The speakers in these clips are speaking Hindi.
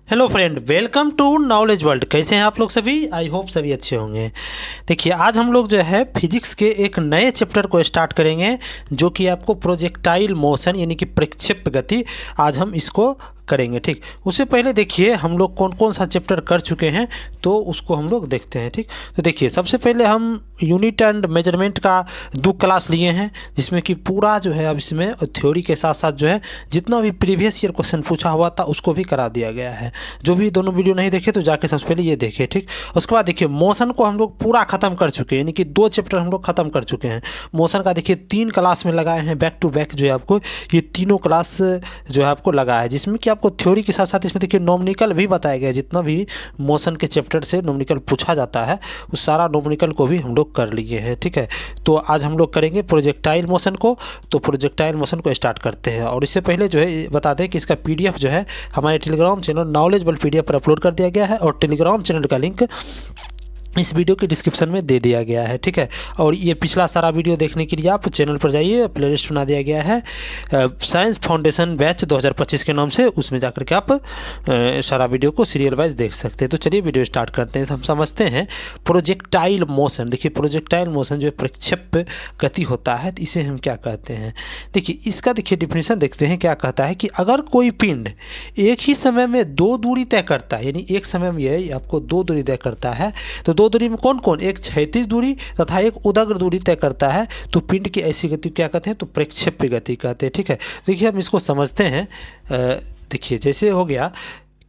Hello friend, welcome to knowledge world. कैसे हैं आप लोग सभी? आई होप सभी अच्छे होंगे। देखिए, आज हम लोग जो है फिजिक्स के एक नए चैप्टर को स्टार्ट करेंगे, जो कि आपको प्रोजेक्टाइल मोशन यानी कि प्रक्षेप्य गति, आज हम इसको करेंगे। ठीक, उससे पहले देखिए हम लोग कौन कौन सा चैप्टर कर चुके हैं, तो उसको हम लोग देखते हैं। ठीक, तो देखिए सबसे पहले हम यूनिट एंड मेजरमेंट का 2 क्लास लिए हैं, जिसमें कि पूरा जो है अब इसमें थ्योरी के साथ साथ जो है जितना भी प्रीवियस ईयर क्वेश्चन पूछा हुआ था उसको भी करा दिया गया है। जो भी दोनों वीडियो नहीं देखे तो जाके सबसे पहले ये देखे। ठीक, उसके बाद देखिए मोशन को हम लोग पूरा ख़त्म कर चुके हैं, यानी कि 2 चैप्टर हम लोग ख़त्म कर चुके हैं। मोशन का देखिए 3 क्लास में लगाए हैं, बैक टू बैक जो है आपको ये तीनों क्लास जो है आपको लगा है, जिसमें कि आपको थ्योरी के साथ साथ इसमें देखिए नोमनिकल भी बताया गया है। जितना भी मोशन के चैप्टर से नोमनिकल पूछा जाता है उस सारा नोमनिकल को भी हम लोग कर लिए हैं। ठीक है, तो आज हम लोग करेंगे प्रोजेक्टाइल मोशन को। तो प्रोजेक्टाइल मोशन को स्टार्ट करते हैं, और इससे पहले जो है बता दें कि इसका पीडीएफ जो है हमारे Telegram channel knowledge world PDF पर अपलोड कर दिया गया है, और टेलीग्राम चैनल का लिंक इस वीडियो के डिस्क्रिप्शन में दे दिया गया है। ठीक है, और ये पिछला सारा वीडियो देखने के लिए आप चैनल पर जाइए, प्लेलिस्ट बना दिया गया है साइंस फाउंडेशन बैच 2025 के नाम से, उसमें जाकर के आप सारा वीडियो को सीरियल वाइज देख सकते हैं। तो चलिए वीडियो स्टार्ट करते हैं। हम समझते हैं प्रोजेक्टाइल मोशन। देखिए प्रोजेक्टाइल मोशन जो प्रक्षेप्य गति होता है, तो इसे हम क्या कहते हैं? देखिए इसका देखिए डिफिनीशन देखते हैं। क्या कहता है कि अगर कोई पिंड एक ही समय में 2 दूरी तय करता है, यानी एक समय में ये आपको 2 दूरी तय करता है, तो 2 दूरी में कौन कौन? एक क्षैतिज दूरी तथा एक उदग्र दूरी तय करता है, तो पिंड की ऐसी गति क्या कहते हैं? तो प्रक्षेप्य गति कहते हैं। ठीक है, देखिए हम इसको समझते हैं। देखिए जैसे हो गया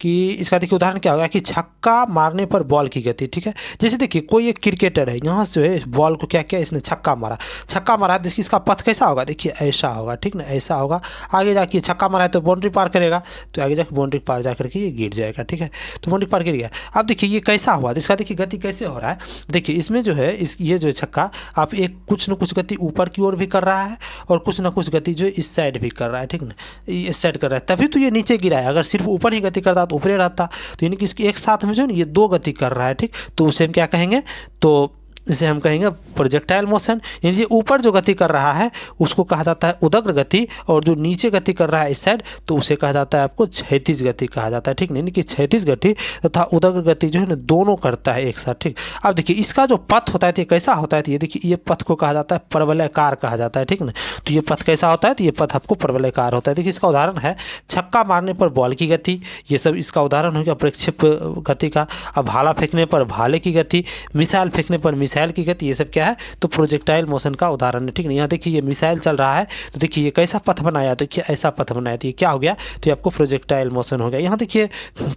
कि इसका देखिए उदाहरण क्या होगा कि छक्का मारने पर बॉल की गति। ठीक है, जैसे देखिए कोई एक क्रिकेटर है, यहाँ से जो है बॉल को क्या किया, इसने छक्का मारा तो इसका पथ कैसा होगा? देखिए ऐसा होगा। ठीक ना, ऐसा होगा। आगे जाके छक्का मारा है तो बाउंड्री पार करेगा, तो आगे जाके बाउंड्री पार जा करके ये गिर जाएगा। ठीक है, तो बाउंड्री पार गिर गया। अब देखिए ये कैसा हुआ, इसका देखिए गति कैसे हो रहा है। देखिए इसमें जो है ये जो छक्का आप एक कुछ न कुछ गति ऊपर की ओर भी कर रहा है, और कुछ न कुछ गति जो है इस साइड भी कर रहा है। ठीक ना, इस साइड कर रहा है, तभी तो ये नीचे गिरा है। अगर सिर्फ ऊपर ही गति करता तो ऊपर रहता, तो यानी कि इसकी एक साथ में जो है ये 2 गति कर रहा है। ठीक, तो उसे हम क्या कहेंगे? तो इसे हम कहेंगे प्रोजेक्टाइल मोशन। यानी ऊपर जो गति कर रहा है उसको कहा जाता है उदग्र गति, और जो नीचे गति कर रहा है इस साइड, तो उसे कहा जाता है आपको क्षैतिज गति कहा जाता है। ठीक, यानी कि क्षैतिज गति तथा उदग्र गति जो है ना दोनों करता है एक साथ। ठीक, अब देखिए इसका जो पथ होता है तो ये कैसा होता है? तो ये देखिए ये पथ को कहा जाता है परवलयाकार कहा जाता है। ठीक ना, तो ये पथ कैसा होता है? तो ये पथ आपको परवलयाकार होता है। देखिए इसका उदाहरण है छक्का मारने पर बॉल की गति, ये सब इसका उदाहरण हो गया प्रक्षेप्य गति का। अब भाला फेंकने पर भाले की गति, मिसाइल फेंकने पर मिसाइल की गति, ये सब क्या है? तो प्रोजेक्टाइल मोशन का उदाहरण है। ठीक है, यहाँ देखिए ये मिसाइल चल रहा है, तो देखिए ये कैसा पथ बनाया, तो क्या ऐसा पथ बनाया, तो ये क्या हो गया? तो ये आपको प्रोजेक्टाइल मोशन हो गया। यहाँ देखिए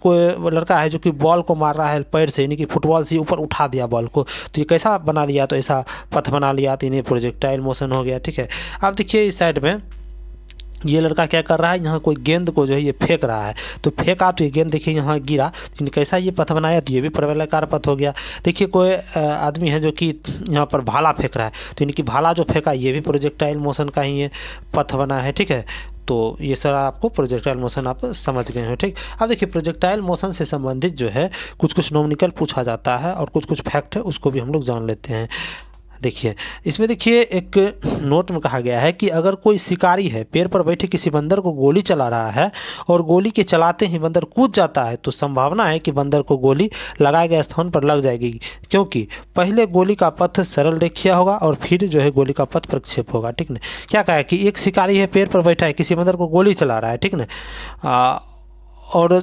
कोई लड़का है जो कि बॉल को मार रहा है पैर से, यानी कि फुटबॉल से ऊपर उठा दिया बॉल को, तो ये कैसा बना लिया? तो ऐसा पथ बना लिया, तो इन्हें प्रोजेक्टाइल मोशन हो गया। ठीक है, अब देखिए इस साइड में ये लड़का क्या कर रहा है, यहाँ कोई गेंद को जो है ये फेंक रहा है, तो फेंका तो ये गेंद देखिए यहाँ गिरा, तो कैसा ये पथ बनाया? तो ये भी परवलयाकार पथ हो गया। देखिए कोई आदमी है जो कि यहाँ पर भाला फेंक रहा है, तो इनकी भाला जो फेंका ये भी प्रोजेक्टाइल मोशन का ही ये पथ बना है। ठीक है, तो ये सारा आपको प्रोजेक्टाइल मोशन आप समझ गए हो। ठीक, अब देखिए प्रोजेक्टाइल मोशन से संबंधित जो है कुछ नोमनिकल पूछा जाता है, और कुछ फैक्ट है उसको भी हम लोग जान लेते हैं। देखिए इसमें देखिए एक नोट में कहा गया है कि अगर कोई शिकारी है पेड़ पर बैठे किसी बंदर को गोली चला रहा है, और गोली के चलाते ही बंदर कूद जाता है, तो संभावना है कि बंदर को गोली लगाए गए स्थान पर लग जाएगी, क्योंकि पहले गोली का पथ सरल रेखीय होगा और फिर जो है गोली का पथ प्रक्षेप होगा। ठीक ना, क्या कहा है कि एक शिकारी है पेड़ पर बैठा है, किसी बंदर को गोली चला रहा है। ठीक ना, और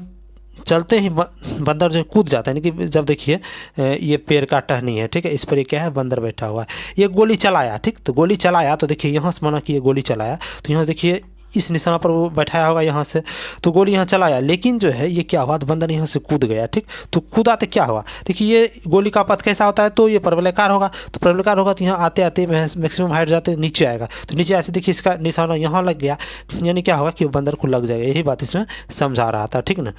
चलते ही बंदर जो कूद जाता है, यानी कि जब देखिए ये पेड़ का टहनी है, ठीक है, इस पर ये क्या है? बंदर बैठा हुआ है, ये गोली चलाया। ठीक, तो गोली चलाया, तो देखिए यहाँ से माना कि ये गोली चलाया, तो यहाँ देखिए इस निशाना पर वो बैठाया होगा यहाँ से, तो गोली यहाँ चलाया, लेकिन जो है ये क्या हुआ? तो बंदर यहाँ से कूद गया। ठीक, तो कूदा तो क्या हुआ? देखिए ये गोली का पथ कैसा होता है? तो ये परवलयाकार होगा, तो परवलयाकार होगा तो यहाँ आते आते मैक्सिमम हाइट जाते नीचे आएगा, तो नीचे आते देखिए इसका निशाना यहाँ लग गया, यानी क्या होगा कि बंदर को लग जाएगा। यही बात इसमें समझा रहा था। ठीक ना,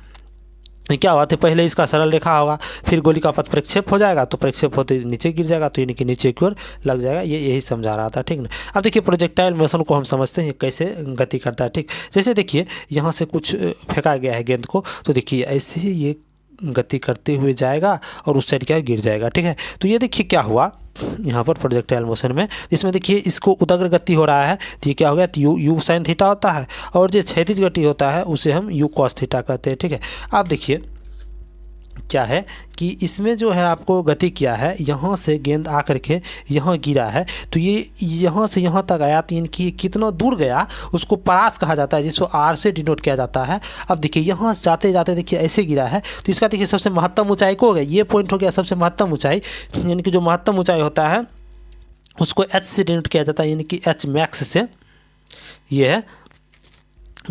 क्या हुआ? तो पहले इसका सरल रेखा होगा, फिर गोली का पथ प्रक्षेप हो जाएगा, तो प्रक्षेप होते नीचे गिर जाएगा, तो यानी कि नीचे की ओर लग जाएगा। ये यही समझा रहा था। ठीक ना, अब देखिए प्रोजेक्टाइल मोशन को हम समझते हैं कैसे गति करता है। ठीक, जैसे देखिए यहाँ से कुछ फेंका गया है गेंद को, तो देखिए ऐसे ही ये गति करते हुए जाएगा और उस साइड क्या गिर जाएगा। ठीक है, तो ये देखिए क्या हुआ यहाँ पर प्रोजेक्टाइल मोशन में, इसमें देखिए इसको उदग्र गति हो रहा है तो ये क्या हो गया, तो यू साइन थीटा होता है, और जो क्षैतिज गति होता है उसे हम यू कॉस थीटा कहते हैं। ठीक है, आप देखिए क्या है कि इसमें जो है आपको गति क्या है, यहाँ से गेंद आकर के यहाँ गिरा है, तो ये यहाँ से यहाँ तक आया, तो इनकी कितना दूर गया उसको परास कहा जाता है, जिसको आर से डिनोट किया जाता है। अब देखिए यहाँ जाते जाते देखिए ऐसे गिरा है, तो इसका देखिए सबसे महत्तम ऊंचाई को हो गया, ये पॉइंट हो गया सबसे महत्तम ऊंचाई, यानी कि जो महत्तम ऊंचाई होता है उसको एच से डिनोट किया जाता है, यानी कि एच मैक्स से, ये है।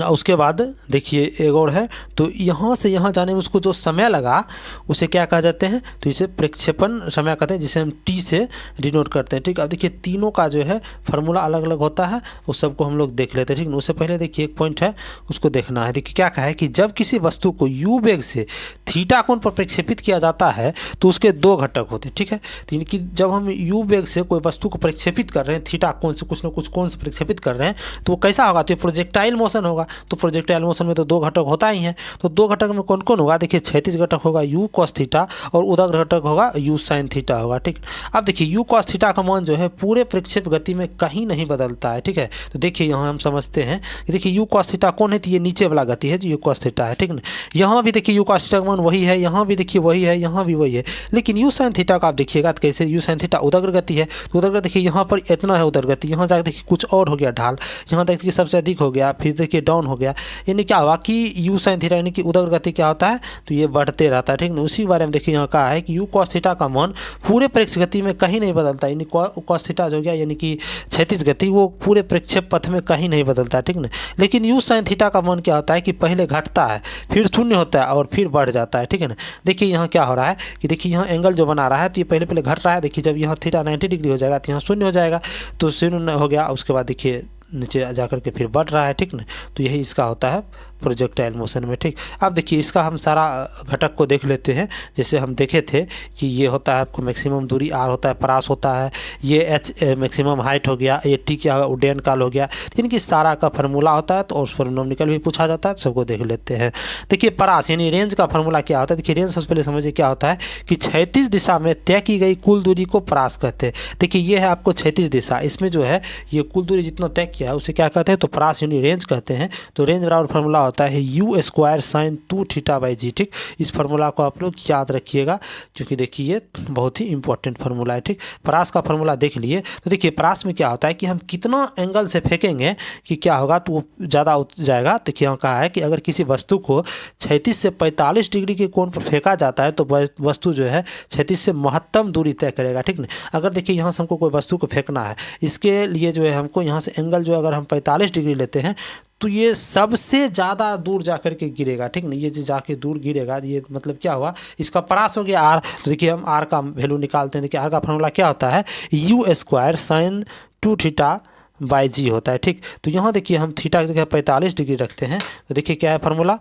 उसके बाद देखिए एक और है, तो यहाँ से यहाँ जाने में उसको जो समय लगा उसे क्या कहा जाते हैं, तो इसे प्रक्षेपण समय कहते हैं, जिसे हम टी से डिनोट करते हैं। ठीक, अब देखिए तीनों का जो है फार्मूला अलग अलग होता है, उस सबको हम लोग देख लेते हैं। ठीक, उससे पहले देखिए एक पॉइंट है उसको देखना है। देखिए क्या कहा है कि जब किसी वस्तु को यू वेग से थीटा कोण पर प्रक्षेपित किया जाता है तो उसके दो घटक होते हैं। ठीक है, तो इनकी जब हम यू वेग से कोई वस्तु को प्रक्षेपित कर रहे हैं, थीटा कोण से कुछ ना कुछ कोण से प्रक्षेपित कर रहे हैं, तो वो कैसा होगा, तो प्रोजेक्टाइल मोशन होगा। तो प्रोजेक्टाइल मोशन में तो दो घटक होता ही है, तो दो घटक में कौन कौन होगा, देखिए क्षैतिज घटक होगा यू कॉस थीटा और उदग्र घटक होगा यू साइन थीटा होगा। ठीक, अब देखिए यू कॉस थीटा का मान जो है पूरे प्रक्षेप गति में कहीं नहीं बदलता है। ठीक है, तो देखिए यहाँ हम समझते हैं कि देखिए यू कॉस थीटा कौन है, तो ये नीचे वाला गति है जो यू कॉस थीटा है। ठीक ना, यहाँ भी देखिए यू कॉस थीटा का मान वही है, यहाँ भी देखिए वही है, यहाँ भी वही है, लेकिन यू साइन थीटा का आप देखिएगा तो कैसे, यू साइन थीटा उदग्र गति है, तो उदग्र देखिए यहाँ पर इतना है उदग्र गति, यहाँ जाकर देखिए कुछ और हो गया ढाल, यहाँ देखिए सबसे अधिक हो गया, फिर देखिए डाउन हो गया, यानी क्या हुआ कि यू साइन थीटा यानी कि उदग्र गति क्या होता है, तो ये बढ़ते रहता है। ठीक ना, उसी बारे में देखिए यहाँ कहा है कि यू कॉस थीटा का मान पूरे प्रक्षेप गति में कहीं नहीं बदलता, यानी कॉस थीटा जो गया यानी कि क्षैतिज गति वो पूरे प्रक्षेप पथ में कहीं नहीं बदलता। ठीक ना, लेकिन यू साइन थीटा का मान क्या होता है कि पहले घटता है, फिर शून्य होता है और फिर बढ़ जाता है। ठीक है ना, देखिए यहाँ क्या हो रहा है कि देखिए यहाँ एंगल जो बना रहा है तो ये पहले पहले घट रहा है, देखिए जब यहाँ थीटा 90 डिग्री हो जाएगा तो यहाँ शून्य हो जाएगा, तो शून्य हो गया, उसके बाद देखिए नीचे जाकर के फिर बढ़ रहा है। ठीक ना, तो यही इसका होता है प्रोजेक्टाइल मोशन में। ठीक, अब देखिए इसका हम सारा घटक को देख लेते हैं। जैसे हम देखे थे कि ये होता है आपको मैक्सिमम दूरी आर होता है, परास होता है, ये एच मैक्सिमम हाइट हो गया, ये टी क्या होगा उड्डयन काल हो गया, इनकी सारा का फार्मूला होता है, तो और उस पर नॉमिकल भी पूछा जाता है, सबको देख लेते हैं। देखिए परास यानी रेंज का फार्मूला क्या होता है, देखिए रेंज सबसे पहले समझिए क्या होता है कि क्षैतिज दिशा में तय की गई कुल दूरी को परास कहते हैं। देखिए ये है आपको क्षैतिज दिशा, इसमें जो है ये कुल दूरी जितना तय किया है उसे क्या कहते हैं, तो परास यानी रेंज कहते हैं। तो रेंज बराबर फार्मूला होता है u square sine 2 theta by g. ठीक, इस फार्मूला को आप लोग याद रखिएगा क्योंकि देखिए ये बहुत ही इंपॉर्टेंट फार्मूला है। ठीक, परास का फार्मूला देख लिए, तो देखिए परास में क्या होता है कि हम कितना एंगल से फेंकेंगे कि क्या होगा, तो वो ज़्यादा जाएगा। देखिए यहाँ कहा है कि अगर किसी वस्तु को 36 से 45 डिग्री के कोण पर फेंका जाता है तो वस्तु जो है 36 से महत्तम दूरी तय करेगा। ठीक ना, अगर देखिए यहाँ से हमको कोई वस्तु को फेंकना है, इसके लिए जो है हमको यहाँ से एंगल जो अगर हम 45 डिग्री लेते हैं तो ये सबसे ज़्यादा दूर जा कर के गिरेगा। ठीक ना, ये जो जाके दूर गिरेगा, ये मतलब क्या हुआ, इसका परास हो गया आर। तो देखिए हम आर का वैल्यू निकालते हैं। देखिए आर का फार्मूला क्या होता है, u square sine 2 theta by g होता है। ठीक, तो यहाँ देखिए हम थीटा की जगह 45 डिग्री रखते हैं, तो देखिए क्या है फार्मूला,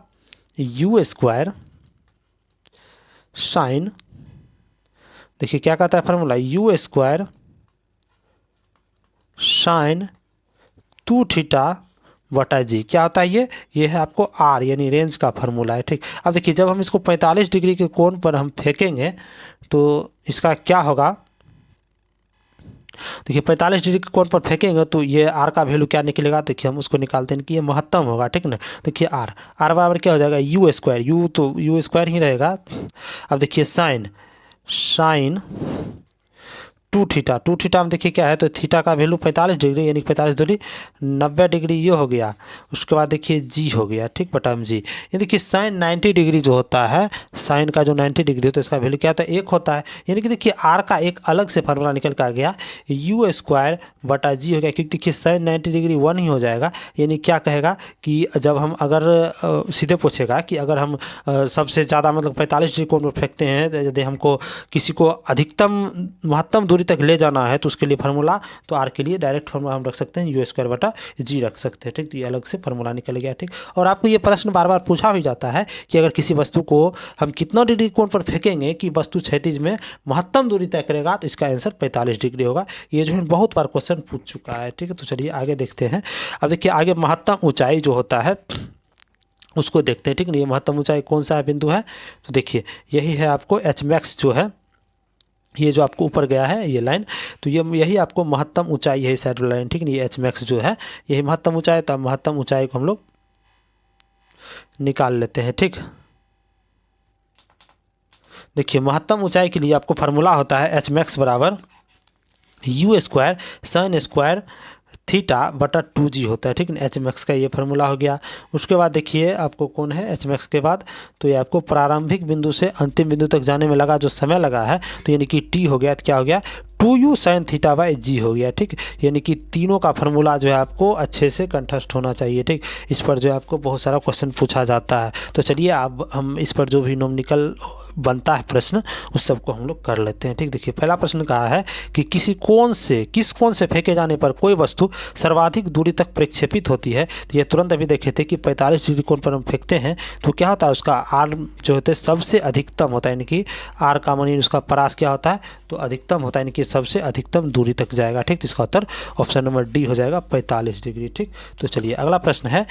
यू स्क्वायर साइन, देखिए क्या कहता है formula, you square sine 2 theta बटा जी। क्या होता है ये है आपको आर यानी रेंज का फार्मूला है। ठीक, अब देखिए जब हम इसको 45 डिग्री के कोण पर हम फेंकेंगे तो इसका क्या होगा, देखिए 45 डिग्री के कोण पर फेंकेंगे तो ये आर का वैल्यू क्या निकलेगा, देखिए हम उसको निकालते हैं कि ये महत्तम होगा। ठीक ना, देखिए आर बराबर क्या हो जाएगा, यू स्क्वायर, यू तो यू स्क्वायर ही रहेगा। अब देखिए साइन 2 थीटा में देखिए क्या है, तो थीटा का वैल्यू 45 डिग्री यानी 45 डिग्री 90 डिग्री ये हो गया, उसके बाद देखिए जी हो गया। ठीक, बटा में जी, ये देखिए साइन 90 डिग्री जो होता है, साइन का जो 90 डिग्री होता है इसका वैल्यू क्या होता है, 1 होता है। यानी कि देखिए आर का एक अलग से फार्मूला निकल कर आ गया, यू स्क्वायर बटा जी हो गया, क्योंकि देखिए साइन 90 डिग्री 1 ही हो जाएगा। यानी क्या कहेगा कि जब हम अगर सीधे पूछेगा कि अगर हम सबसे ज़्यादा मतलब 45 डिग्री कोण पर फेंकते हैं, यदि हमको किसी को अधिकतम महत्तम दूरी तक ले जाना है तो उसके लिए फार्मूला, तो आर के लिए डायरेक्ट फार्मूला हम रख सकते हैं, यू स्क्वायर बटा जी रख सकते हैं। ठीक, तो ये अलग से फार्मूला निकल गया। ठीक, और आपको ये प्रश्न बार बार पूछा भी जाता है कि अगर किसी वस्तु को हम कितना डिग्री कोण पर फेंकेंगे कि वस्तु क्षैतिज में महत्तम दूरी तय करेगा, तो इसका आंसर 45 डिग्री होगा। ये जो है बहुत बार क्वेश्चन पूछ चुका है। ठीक है, तो चलिए आगे देखते हैं। अब देखिए आगे महत्तम ऊंचाई जो होता है उसको देखते हैं। ठीक है, ये महत्तम ऊंचाई कौन सा बिंदु है, तो देखिए यही है आपको एच मैक्स जो है ये जो आपको ऊपर गया है ये लाइन, तो ये यही आपको महत्तम ऊंचाई है इस साइड लाइन, ठीक है। ये एच मैक्स जो है यही महत्तम ऊंचाई, तो महत्तम ऊंचाई को हम लोग निकाल लेते हैं, ठीक। देखिए महत्तम ऊंचाई के लिए आपको फार्मूला होता है एच मैक्स बराबर you square sine square theta बटा 2g होता है, ठीक है। एच मैक्स का ये फार्मूला हो गया। उसके बाद देखिए आपको कौन है एच मैक्स के बाद, तो ये आपको प्रारंभिक बिंदु से अंतिम बिंदु तक जाने में लगा जो समय लगा है, तो यानी कि t हो गया, तो क्या हो गया 2u साइन थीटा बाई जी हो गया, ठीक। यानी कि तीनों का फार्मूला जो है आपको अच्छे से कंठस्थ होना चाहिए, ठीक। इस पर जो है आपको बहुत सारा क्वेश्चन पूछा जाता है। तो चलिए अब हम इस पर जो भी न्यूमेरिकल बनता है प्रश्न उस सबको हम लोग कर लेते हैं, ठीक। देखिए पहला प्रश्न कहा है कि किस कोण से फेंके जाने पर कोई वस्तु सर्वाधिक दूरी तक प्रक्षेपित होती है। तो ये तुरंत अभी देखे थे कि 45 डिग्री कोण पर हम फेंकते हैं तो क्या होता है उसका आर जो होता है सबसे अधिकतम होता है, यानी कि आर का मान उसका परास क्या होता है तो अधिकतम होता है, यानी कि सबसे अधिकतम दूरी तक जाएगा, ठीक। तो इसका उत्तर ऑप्शन नंबर डी हो जाएगा 45 डिग्री, ठीक। तो चलिए अगला प्रश्न है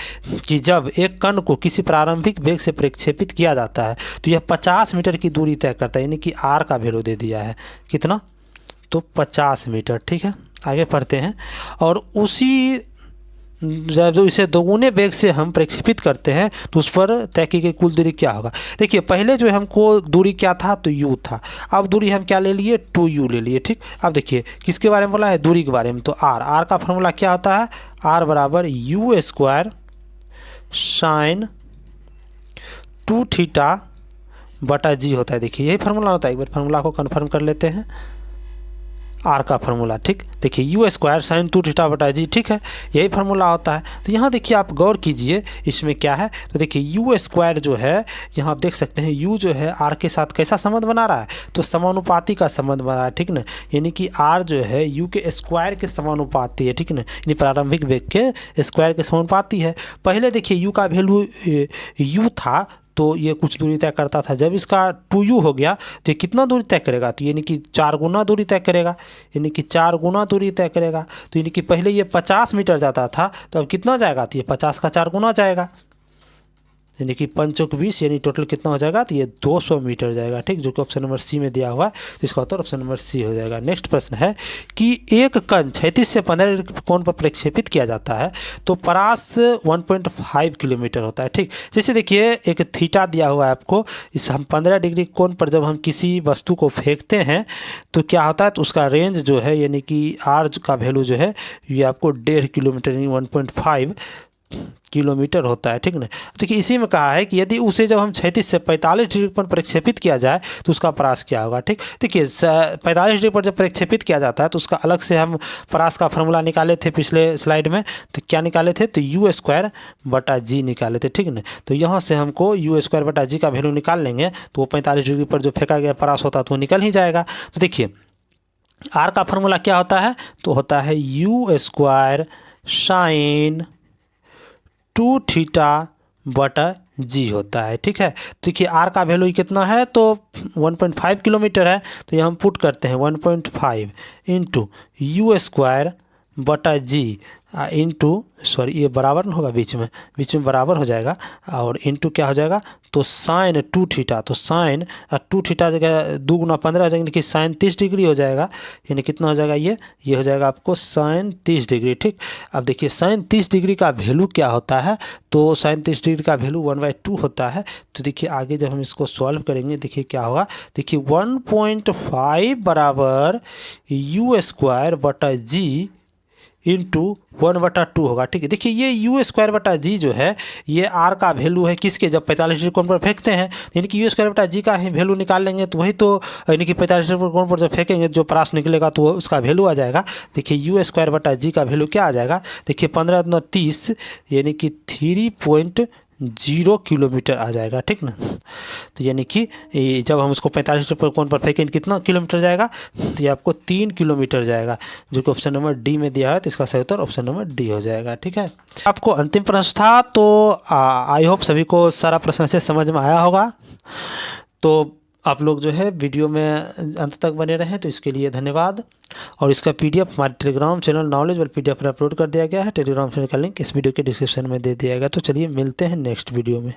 कि जब एक कण को किसी प्रारंभिक वेग से प्रक्षेपित किया जाता है तो यह 50 मीटर की दूरी तय करता है, यानी कि आर का वैल्यू दे दिया है कितना तो 50 मीटर, ठीक है। आगे पढ़ते हैं। और उसी जब इसे दोगुने वेग से हम प्रक्षेपित करते हैं तो उस पर तय की गई कुल दूरी क्या होगा। देखिए पहले जो हमको दूरी क्या था तो u था, अब दूरी हम क्या ले लिए 2u ले लिए, ठीक। अब देखिए किसके बारे में बोला है दूरी के बारे में, तो r का फॉर्मूला क्या होता है r बराबर यू स्क्वायर साइन 2 थीटा बटा जी होता है। देखिए यही फार्मूला होता है, एक बार फार्मूला को कन्फर्म कर लेते हैं आर का फार्मूला, ठीक। देखिए यू स्क्वायर साइन 2 थीटा बटा जी, ठीक है, यही फार्मूला होता है। तो यहाँ देखिए आप गौर कीजिए इसमें क्या है, तो देखिए यू स्क्वायर जो है यहाँ आप देख सकते हैं यू जो है आर के साथ कैसा संबंध बना रहा है तो समानुपाती का संबंध बना रहा है, ठीक ना। यानी कि आर जो है यू के स्क्वायर के समानुपाती है, ठीक ना, यानी प्रारंभिक वेग के स्क्वायर के समानुपाती है। पहले देखिए यू का वैल्यू यू था तो ये कुछ दूरी तय करता था, जब इसका 2u हो गया तो ये कितना दूरी तय करेगा तो यानी कि 4 गुना दूरी तय करेगा, यानी कि 4 गुना दूरी तय करेगा। तो यानी कि पहले ये 50 मीटर जाता था तो अब कितना जाएगा तो ये 50 का 4 गुना जाएगा, यानी कि 5 × 20 यानी टोटल कितना हो जाएगा तो ये 200 मीटर जाएगा, ठीक, जो कि ऑप्शन नंबर सी में दिया हुआ है। तो इसका उत्तर ऑप्शन नंबर सी हो जाएगा। नेक्स्ट प्रश्न है कि एक कण 36 से 15 डिग्री कोण पर प्रक्षेपित किया जाता है तो परास 1.5 किलोमीटर होता है, ठीक। जैसे देखिए एक थीटा दिया हुआ है आपको, इस हम 15 डिग्री कोण पर जब हम किसी वस्तु को फेंकते हैं तो क्या होता है तो उसका रेंज जो है यानी कि आर का वैल्यू जो है ये आपको 1.5 किलोमीटर यानी 1.5 किलोमीटर होता है, ठीक ना। देखिए इसी में कहा है कि यदि उसे जब हम 36 से 45 डिग्री पर प्रक्षेपित किया जाए तो उसका परास क्या होगा, ठीक। देखिए 45 डिग्री पर जब प्रक्षेपित किया जाता है तो उसका अलग से हम परास का फार्मूला निकाले थे पिछले स्लाइड में, तो क्या निकाले थे तो यू स्क्वायर बटा जी निकाले थे, ठीक ना। तो यहाँ से हमको यू स्क्वायर बटा जी का वैल्यू निकाल लेंगे तो वो 45 डिग्री पर जो फेंका गया परास होता तो वो निकल ही जाएगा। तो देखिए आर का फार्मूला क्या होता है तो होता है यू स्क्वायर साइन 2 थीटा बटा जी होता है, ठीक है। देखिए आर का वैल्यू कितना है तो 1.5 किलोमीटर है, तो ये हम पुट करते हैं 1.5 इंटू यू स्क्वायर बटा जी इंटू सॉरी ये बराबर नहीं होगा बीच में बराबर हो जाएगा और इंटू क्या हो जाएगा तो साइन 2 थीटा, तो साइन 2 थीटा जगह 2 गुना 15 हो जाएगा कि साइन 30 डिग्री हो जाएगा, यानी कितना हो जाएगा ये हो जाएगा आपको साइन 30 डिग्री, ठीक। अब देखिए साइन 30 डिग्री का वैल्यू क्या होता है तो साइन 30 डिग्री का वैल्यू 1/2 होता है। तो देखिए आगे जब हम इसको सॉल्व करेंगे देखिए क्या होगा, देखिए 1.5 बराबर यू स्क्वायर बटा जी इंटू 1/2 होगा, ठीक है। देखिए ये यू स्क्वायर बटा जी जो है ये आर का वैल्यू है किसके जब 45 डिग्री कोण पर फेंकते हैं, यानी कि यू स्क्वायर बटा जी का ही वैल्यू निकाल लेंगे तो वही तो यानी कि 45 डिग्री कोण पर जब फेंकेंगे जो परास निकलेगा तो उसका वैल्यू आ जाएगा। देखिए यू स्क्वायर बटा जी का वैल्यू क्या आ जाएगा, देखिए 15 × 30 यानी कि 3.0 किलोमीटर आ जाएगा, ठीक ना। तो यानी कि जब हम उसको 45 डिग्री कोण पर फेंकेंगे कितना किलोमीटर जाएगा तो ये आपको 3 किलोमीटर जाएगा, जो कि ऑप्शन नंबर डी में दिया है। तो इसका सही उत्तर ऑप्शन नंबर डी हो जाएगा, ठीक है। आपको अंतिम प्रश्न था तो आई होप सभी को सारा प्रश्न से समझ में आया होगा। तो आप लोग जो है वीडियो में अंत तक बने रहें तो इसके लिए धन्यवाद। और इसका पीडीएफ हमारे टेलीग्राम चैनल नॉलेज वाले पीडीएफ पर अपलोड कर दिया गया है। टेलीग्राम चैनल का लिंक इस वीडियो के डिस्क्रिप्शन में दे दिया गया। तो चलिए मिलते हैं नेक्स्ट वीडियो में।